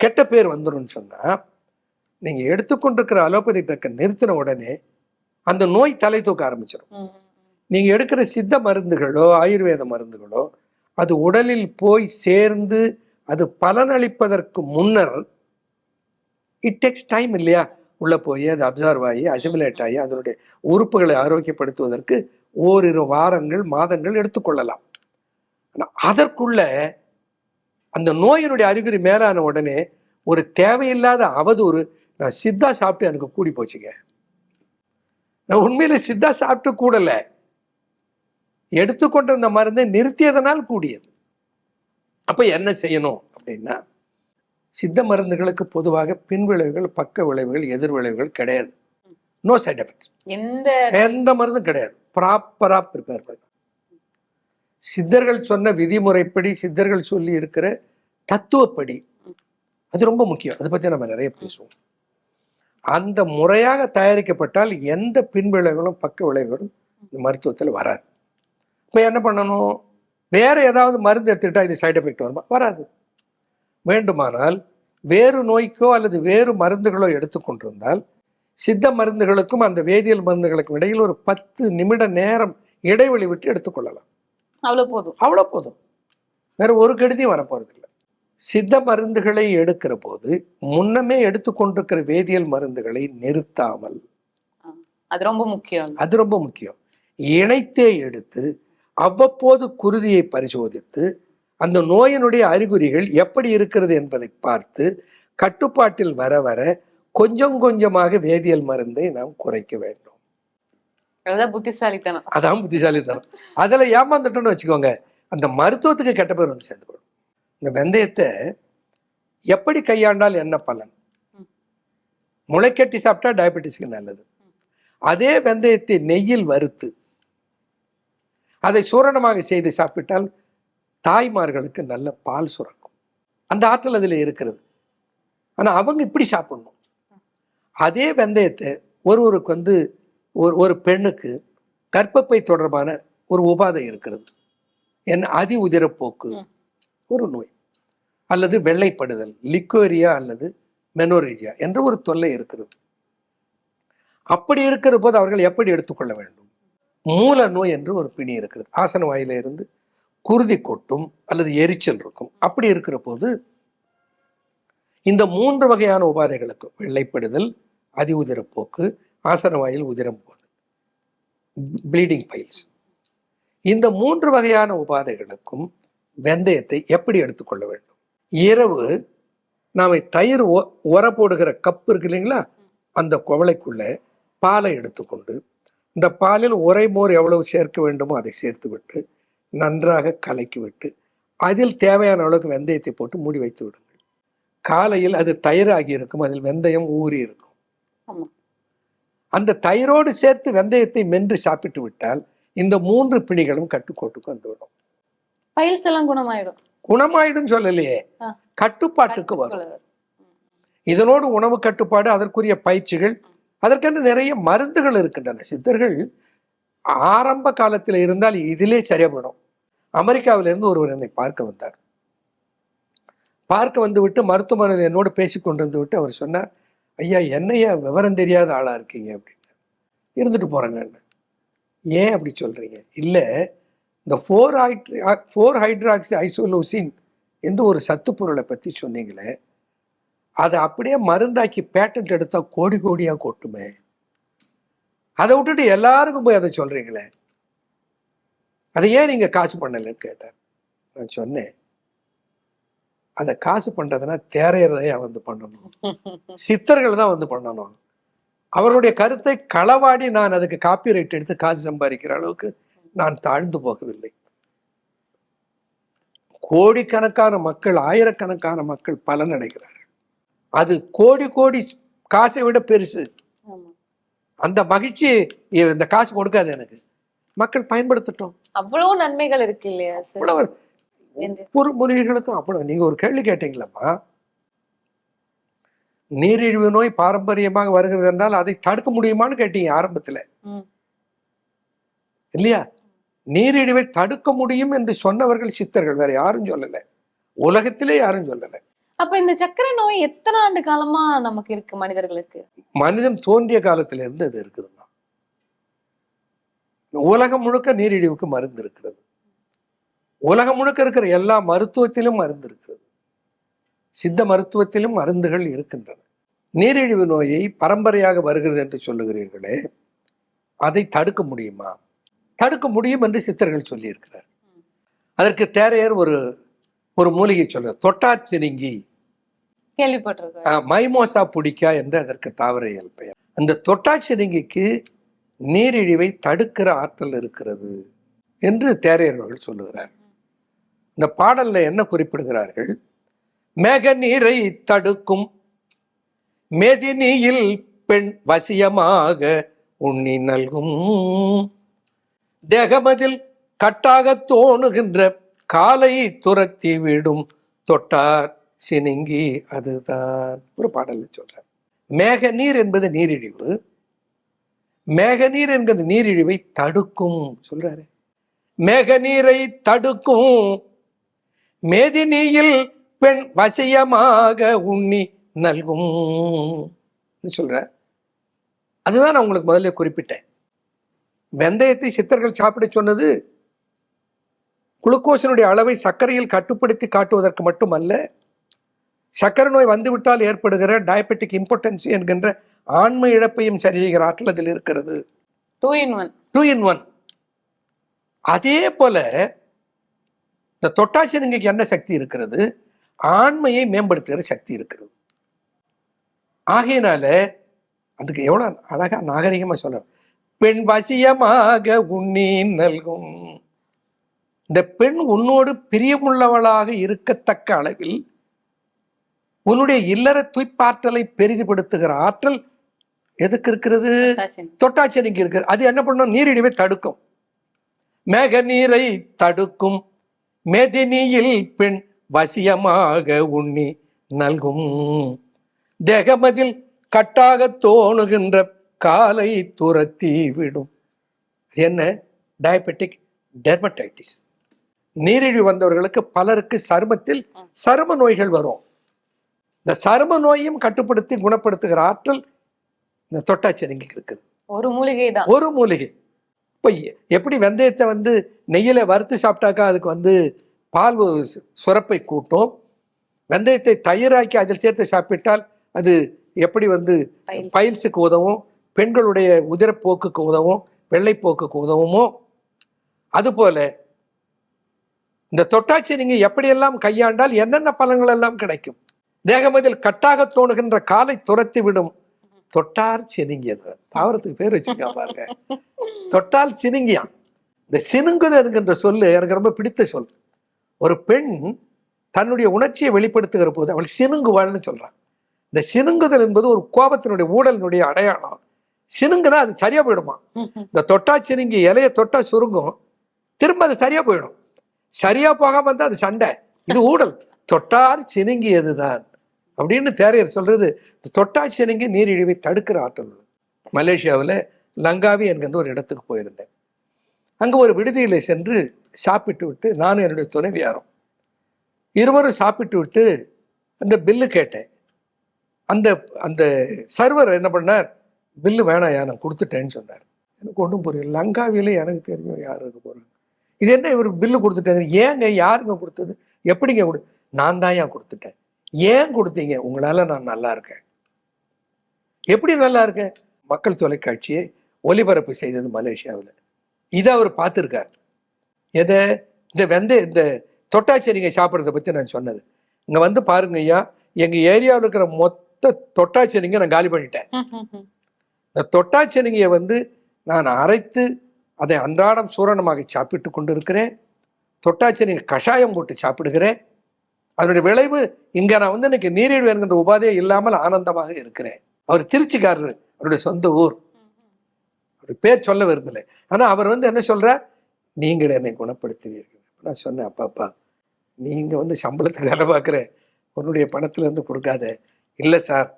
கெட்ட பேர் வந்துடும் சொன்னா, நீங்க எடுத்துக்கொண்டிருக்கிற அலோபதி ட்ரக்கை நிறுத்தின உடனே அந்த நோய் தலை தூக்க ஆரம்பிச்சிடும். நீங்க எடுக்கிற சித்த மருந்துகளோ ஆயுர்வேத மருந்துகளோ அது உடலில் போய் சேர்ந்து அது பலனளிப்பதற்கு முன்னர் இட் டேக்ஸ் டைம் இல்லையா? உள்ள போய் அது அப்சர்வ் ஆகி அசிமுலேட் ஆகி அதனுடைய உறுப்புகளை ஆரோக்கியப்படுத்துவதற்கு ஓரிரு வாரங்கள் மாதங்கள் எடுத்துக்கொள்ளலாம். ஆனால் அதற்குள்ள அந்த நோயினுடைய அறிகுறி மேலான உடனே ஒரு தேவையில்லாத அவதூறு, நான் சித்தா சாப்பிட்டு எனக்கு கூடி போச்சுங்க. நான் உண்மையில சித்தா சாப்பிட்டு கூடல, எடுத்துக்கொண்ட அந்த மருந்தை நிறுத்தியதனால் கூடியது. அப்ப என்ன செய்யணும் அப்படின்னா, சித்த மருந்துகளுக்கு பொதுவாக பின்விளைவுகள், பக்க விளைவுகள், எதிர் விளைவுகள் கிடையாது. No side effects. எந்த மருந்தும் கிடையாது. ப்ராப்பரா ப்ரிப்பேர் பண்ண சித்தர்கள் சொன்ன விதிமுறைப்படி, சித்தர்கள் சொல்லி இருக்கிற தத்துவப்படி, அது ரொம்ப முக்கியம். அதை பத்தி நம்ம நிறைய பேசுவோம். அந்த முறையாக தயாரிக்கப்பட்டால் எந்த பின்விளைவுகளும் பக்க விளைவுகளும் இந்த மருத்துவத்தில் வராது. இப்போ என்ன பண்ணணும்? வேற ஏதாவது மருந்து எடுத்துக்கிட்டா இது சைட் எஃபெக்ட் வருமா? வராது. வேண்டுமானால் வேறு நோய்க்கோ அல்லது வேறு மருந்துகளோ எடுத்துக்கொண்டிருந்தால் சித்த மருந்துகளுக்கும் அந்த வேதியியல் மருந்துகளுக்கும் இடையில் ஒரு 10 நிமிட நேரம் இடைவெளி விட்டு எடுத்துக்கொள்ளலாம். அவ்வளோ போதும். வேற ஒரு கெடுதியும் வரப்போறதில்லை. சித்த மருந்துகளை எடுக்கிற போது முன்னமே எடுத்துக்கொண்டிருக்கிற வேதியியல் மருந்துகளை நிறுத்தாமல், அது ரொம்ப முக்கியம், இணைத்தே எடுத்து அவ்வப்போது குருதியை பரிசோதித்து அந்த நோயினுடைய அறிகுறிகள் எப்படி இருக்கிறது என்பதை பார்த்து கட்டுப்பாட்டில் வர வர கொஞ்சம் கொஞ்சமாக வேதியியல் மருந்தை நாம் குறைக்க வேண்டும். அதான் புத்திசாலித்தனம். அதில் ஏமாந்துட்டோன்னு வச்சுக்கோங்க, அந்த மருத்துவத்துக்கு கெட்ட பேர் வந்து சேர்ந்து போடும். இந்த வெந்தயத்தை எப்படி கையாண்டால் என்ன பலன்? முளைக்கட்டி சாப்பிட்டா டயபெட்டிஸ்க்கு நல்லது. அதே வெந்தயத்தை நெய்யில் வறுத்து அதை சூரணமாக செய்து சாப்பிட்டால் தாய்மார்களுக்கு நல்ல பால் சுரக்கும். அந்த ஆற்றல் அதில் இருக்கிறது. ஆனால் அவங்க இப்படி சாப்பிடணும். அதே வெந்தயத்தை ஒருவருக்கு வந்து ஒரு பெண்ணுக்கு கர்ப்பப்பை தொடர்பான ஒரு உபாதை இருக்கிறது, என் அதி உதிரப்போக்கு ஒரு நோய், அல்லது வெள்ளைப்படுதல், லிக்கோரியா அல்லது மெனோரேஜியா என்ற ஒரு தொல்லை இருக்கிறது. அப்படி இருக்கிற போது அவர்கள் எப்படி எடுத்துக்கொள்ள வேண்டும்? மூல நோய் என்று ஒரு பிணி இருக்கிறது. ஆசன வாயில இருந்து குருதி கொட்டும் அல்லது எரிச்சல் இருக்கும். அப்படி இருக்கிற போது இந்த 3 வகையான உபாதைகளுக்கும், வெள்ளைப்படுதல், அதி உதிரப்போக்கு, ஆசன வாயில் உதிரம் போதல், ப்ளீடிங் பைல்ஸ், இந்த 3 வகையான உபாதைகளுக்கும் வெந்தயத்தை எப்படி எடுத்துக்கொள்ள வேண்டும்? இரவு நாம் தயிர் உர போடுகிற கப்பு இருக்கு இல்லைங்களா, அந்த குவளைக்குள்ள பாலை எடுத்துக்கொண்டு இந்த பாலில் உரை மோர் எவ்வளவு சேர்க்க வேண்டுமோ அதை சேர்த்து விட்டு நன்றாக கலக்கி விட்டு அதில் தேவையான அளவுக்கு வெந்தயத்தை போட்டு மூடி வைத்து விடுங்கள். காலையில் அது தயிராகி இருக்கும், அதில் வெந்தயம் ஊறி இருக்கும். அந்த தயிரோடு சேர்த்து வெந்தயத்தை மென்று சாப்பிட்டு விட்டால் இந்த 3 பிணிகளும் கட்டுக்கோட்டுக்கு வந்துவிடும். பைல்ஸ் எல்லாம் குணமாயிடும் சொல்லலையே, கட்டுப்பாட்டுக்கு வரும். இதனோடு உணவு கட்டுப்பாடு, அதற்குரிய பயிற்சிகள், அதற்கென்று நிறைய மருந்துகள் இருக்கின்றன. சித்தர்கள் ஆரம்ப காலத்தில் இருந்தால் இதிலே சரியாபடும். அமெரிக்காவிலிருந்து ஒருவர் என்னை பார்க்க வந்தார். பார்க்க வந்து விட்டு மருத்துவமனையில் என்னோடு பேசி கொண்டு விட்டு அவர் சொன்னார், ஐயா என்னையா விவரம் தெரியாத ஆளா இருக்கீங்க அப்படின்னு. இருந்துட்டு போறேங்க. ஏன் அப்படி சொல்றீங்க? இல்லை, இந்த 4 ஹைட்ராக்சி ஐசோலூசின் என்று ஒரு சத்து பொருளை பற்றி சொன்னீங்களே, அதை அப்படியே மருந்தாக்கி பேட்டன்ட் எடுத்தா கோடி கோடியா கொட்டுமே, அதை விட்டுட்டு எல்லாருக்கும் போய் அதை சொல்றீங்களே, அதை ஏன் நீங்க காசு பண்ணலன்னு கேட்டார். நான் சொன்னேன், அதை காசு பண்றதுன்னா தேரையறதையா வந்து பண்ணணும், சித்தர்கள் தான் வந்து பண்ணணும். அவருடைய கருத்தை களவாடி நான் அதுக்கு காப்பிரைட் எடுத்து காசு சம்பாதிக்கிற அளவுக்கு நான் தாழ்ந்து போகவில்லை. கோடிக்கணக்கான மக்கள், ஆயிரக்கணக்கான மக்கள் பலனடைகிறார்கள். அது கோடி கோடி காசை விட பெருசு. அந்த மகிழ்ச்சி இந்த காசு கொடுக்காது எனக்கு. மக்கள் பயன்படுத்தட்டும். அவ்வளவு நன்மைகள் இருக்கு இல்லையா? ஒரு மூலிகைகளுக்கும் அவ்வளவு. நீங்க ஒரு கேள்வி கேட்டீங்களம்மா, நீரிழிவு நோய் பாரம்பரியமாக வருகிறது என்றால் அதை தடுக்க முடியுமான்னு கேட்டீங்க ஆரம்பத்துல இல்லையா? நீரிழிவை தடுக்க முடியும் என்று சொன்னவர்கள் சித்தர்கள், வேற யாரும் சொல்லல, உலகத்திலே யாரும் சொல்லல. அப்ப இந்த சர்க்கரை நோய் எத்தனை ஆண்டு காலமா நமக்கு இருக்கு மனிதர்களுக்கு? மனிதன் தோன்றிய காலத்துல இருந்து அது இருக்குதுன்னா. உலகம் முழுக்க நீரிழிவுக்கு மருந்து இருக்கிறது. உலகம் முழுக்க இருக்கிற எல்லா மருத்துவத்திலும் மருந்து இருக்கிறது. சித்த மருத்துவத்திலும் மருந்துகள் இருக்கின்றன. நீரிழிவு நோயை பரம்பரையாக வருகிறது என்று சொல்லுகிறீர்களே, அதை தடுக்க முடியுமா? தடுக்க முடியும் என்று சித்தர்கள் சொல்லியிருக்கிறார். அதற்கு தேரையர் ஒரு மூலிகை சொல்றார், தொட்டாச்சினிங்கி, கேள்விப்பட்டிருக்கேன். மைமோசா புடிக்கா என்று அதற்கு தாவர இயல் பெயர். அந்த தொட்டாச்சினிங்கிக்கு நீரிழிவை தடுக்கிற ஆற்றல் இருக்கிறது என்று தேரையர்கள் சொல்லுகிறார். இந்த பாடல்ல என்ன குறிப்பிடுகிறார்கள்? மேக நீரை தடுக்கும் மேதினியில் பெண் வசியமாக உண்ணி நல்கும், தேகமதில் கட்டாக தோணுகின்ற காலை துரத்தி விடும் தொட்டார் சினுங்கி அதுதான். ஒரு பாடல்ல சொல்றார். மேக நீர் என்பது நீரிழிவு. மேக நீர் என்கிற நீரிழிவை தடுக்கும் சொல்றாரு. மேக நீரை தடுக்கும் மேதினியில் பெண் வசியமாக உண்ணி நல்கும் சொல்ற. அதுதான் நான் உங்களுக்கு முதல்ல குறிப்பிட்டேன். வெந்தயத்தை சித்தர்கள் சாப்பிட சொன்னது குளுக்கோஸினுடைய அளவை சர்க்கரையில் கட்டுப்படுத்தி காட்டுவதற்கு மட்டுமல்ல, சர்க்கரை நோய் வந்துவிட்டால் ஏற்படுகிற டயபெட்டிக் இம்பார்ட்டன்சி என்கின்ற ஆண்மை இழப்பையும் சரி செய்கிற ஆற்றல் அதில் இருக்கிறது. 2 in 1. அதே போல இந்த தொட்டாசினிங்கைக்கு என்ன சக்தி இருக்கிறது? ஆண்மையை மேம்படுத்துகிற சக்தி இருக்கிறது. ஆகையினால அதுக்கு எவ்வளவு அழகா நாகரிகமா சொல்ற, பெண் வசியமாக உண்ணி நல்கும். இந்த பெண் உன்னோடு பிரியமுள்ளவளாக இருக்கத்தக்க அளவில் உன்னுடைய இல்லற துய்ப்பாற்றலை பெரிதுபடுத்துகிற ஆற்றல் எதுக்கு இருக்கிறது? தொட்டாச்சினிக்கு இருக்கிறது. அது என்ன பண்ணும்? நீரிழிவை தடுக்கும். மேக நீரை தடுக்கும் மேதினியில் பெண் வசியமாக உண்ணி நல்கும், தேகமதில் கட்டாக தோணுகின்ற காலை துரத்தி விடும். என்ன? Diabetic dermatitis. நீரிழிவு வந்தவர்களுக்கு பலருக்கு சருமத்தில் சரும நோய்கள் வரும். இந்த சரும நோயும் கட்டுப்படுத்தி குணப்படுத்துகிற ஆற்றல் இந்த தொட்டாச்சினிங்கைக்கு இருக்குது. ஒரு மூலிகை தான். ஒரு மூலிகை. இப்ப எப்படி வெந்தயத்தை நெய்யில வறுத்து சாப்பிட்டாக்கா அதுக்கு பால் சுரப்பை கூட்டும், வெந்தயத்தை தயிராக்கி அதில் சேர்த்து சாப்பிட்டால் அது எப்படி பைல்ஸுக்கு உதவும், பெண்களுடைய உதிரப்போக்குக்கு உதவும், வெள்ளைப்போக்குக்கு உதவுமோ, அதுபோல இந்த தொட்டாச்சினிங்கை எப்படியெல்லாம் கையாண்டால் என்னென்ன பலன்கள் எல்லாம் கிடைக்கும். தேகமதில் கட்டாக தோணுகின்ற காலை துரத்தி விடும் தொட்டார் சினுங்கியது. தாவரத்துக்கு பேர் வச்சுக்கா பாருங்க, தொட்டால் சினுங்கியான். இந்த சினுங்குதல் என்கின்ற சொல்லு எனக்கு ரொம்ப பிடித்த சொல். ஒரு பெண் தன்னுடைய உணர்ச்சியை வெளிப்படுத்துகிற போது அவள் சினுங்குவாள்னு சொல்றான். இந்த சினுங்குதல் என்பது ஒரு கோபத்தினுடைய ஊழலினுடைய அடையாளம். சினுங்குனா அது சரியா போயிடுமா? இந்த தொட்டா சினுங்கி இலைய தொட்டா சுருங்கும், திரும்ப அது சரியா போயிடும். சரியா போகாம இருந்தா அது சண்டை, இது ஊழல். தொட்டார் சினுங்கியதுதான் அப்படின்னு தேரையர் சொல்றது. தொட்டா சினுங்கி நீரிழிவை தடுக்கிற ஆற்றல் உள்ளது. மலேசியாவில் லங்காவி என்கின்ற ஒரு இடத்துக்கு போயிருந்தேன். அங்கே ஒரு விடுதியில சென்று சாப்பிட்டு விட்டு நானும் என்னுடைய துணைவியாரும் இருவரும் சாப்பிட்டு விட்டு அந்த பில்லு கேட்டேன். அந்த அந்த சர்வர் என்ன பண்ணார், பில்லு வேணாயா நான் கொடுத்துட்டேன்னு சொன்னார். எனக்கு ஒன்றும் புரியல. லங்காவியில் எனக்கு தெரியும் யாருக்கு போகிறாங்க, இது என்ன இவர் பில்லு கொடுத்துட்டாங்க, ஏங்க யாருங்க கொடுத்தது, எப்படிங்க நான் தான் ஏன் கொடுத்துட்டேன். ஏன் கொடுத்தீங்க? உங்களால் நான் நல்லா இருக்கேன். எப்படி நல்லா இருக்கேன்? மக்கள் தொலைக்காட்சியை ஒளிபரப்பு செய்தது மலேசியாவில். இதை அவர் பார்த்துருக்கார். எதை? இந்த தொட்டாச்சினிங்கை சாப்பிட்றத பற்றி நான் சொன்னது. இங்கே பாருங்க ஐயா, எங்கள் ஏரியாவில் இருக்கிற மொத்த தொட்டாச்சினிங்கை நான் காலி பண்ணிட்டேன். இந்த தொட்டாச்சினிங்கையை நான் அரைத்து அதை அன்றாடம் சூரணமாக சாப்பிட்டு கொண்டு இருக்கிறேன். தொட்டாச்சினிங்கை கஷாயம் போட்டு சாப்பிடுகிறேன். அதனுடைய விளைவு இங்கே நான் இன்னைக்கு நீரிழிவு என்கின்ற உபாதையே இல்லாமல் ஆனந்தமாக இருக்கிறேன். அவர் திருச்சிக்காரர், அவருடைய சொந்த ஊர், அவர் பேர் சொல்ல விரும்பலை. ஆனால் அவர் என்ன சொல்றார், நீங்கள் என்னை குணப்படுத்துவீர்கள். நான் சொன்னேன், அப்பா நீங்கள் சம்பளத்துக்கு வேலை பார்க்குறேன், உன்னுடைய பணத்துலேருந்து கொடுக்காத. இல்லை சார்,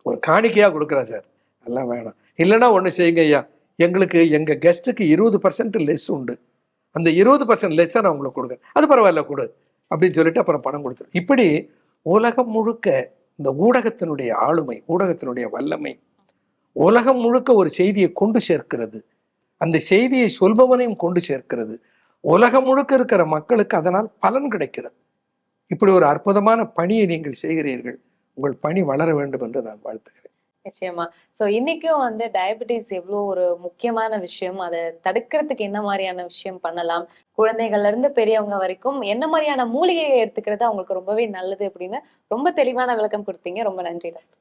ஒரு காணிக்கையாக கொடுக்குறேன் சார், எல்லாம் வேணாம். இல்லைன்னா ஒன்று செய்யுங்க ஐயா, எங்களுக்கு எங்கள் கெஸ்ட்டுக்கு 20% லெஸ் உண்டு, அந்த 20% லெஸ்ஸை நான் உங்களுக்கு கொடுக்குறேன், அது பரவாயில்ல கொடு அப்படின்னு சொல்லிட்டு அப்புறம் பணம் கொடுத்துரு. இப்படி உலகம் முழுக்க இந்த ஊடகத்தினுடைய ஆளுமை, ஊடகத்தினுடைய வல்லமை உலகம் முழுக்க ஒரு செய்தியை கொண்டு சேர்க்கிறது. அந்த செய்தியை சொல்பவனையும் கொண்டு சேர்க்கிறது. உலகம் முழுக்க இருக்கிற மக்களுக்கு அதனால் பலன் கிடைக்கிறது. இப்படி ஒரு அற்புதமான பணியை நீங்கள் செய்கிறீர்கள். உங்கள் பணி வளர வேண்டும் என்று நான் வாழ்த்துகிறேன். நிச்சயமா. சோ இன்னைக்கும் வந்து டயபெட்டிஸ் எவ்வளவு ஒரு முக்கியமான விஷயம், அதை தடுக்கிறதுக்கு என்ன மாதிரியான விஷயம் பண்ணலாம், குழந்தைகள்ல இருந்து பெரியவங்க வரைக்கும் என்ன மாதிரியான மூலிகையை எடுத்துக்கிறது அவங்களுக்கு ரொம்பவே நல்லது அப்படின்னு ரொம்ப தெளிவான விளக்கம் கொடுத்தீங்க. ரொம்ப நன்றி டாக்டர்.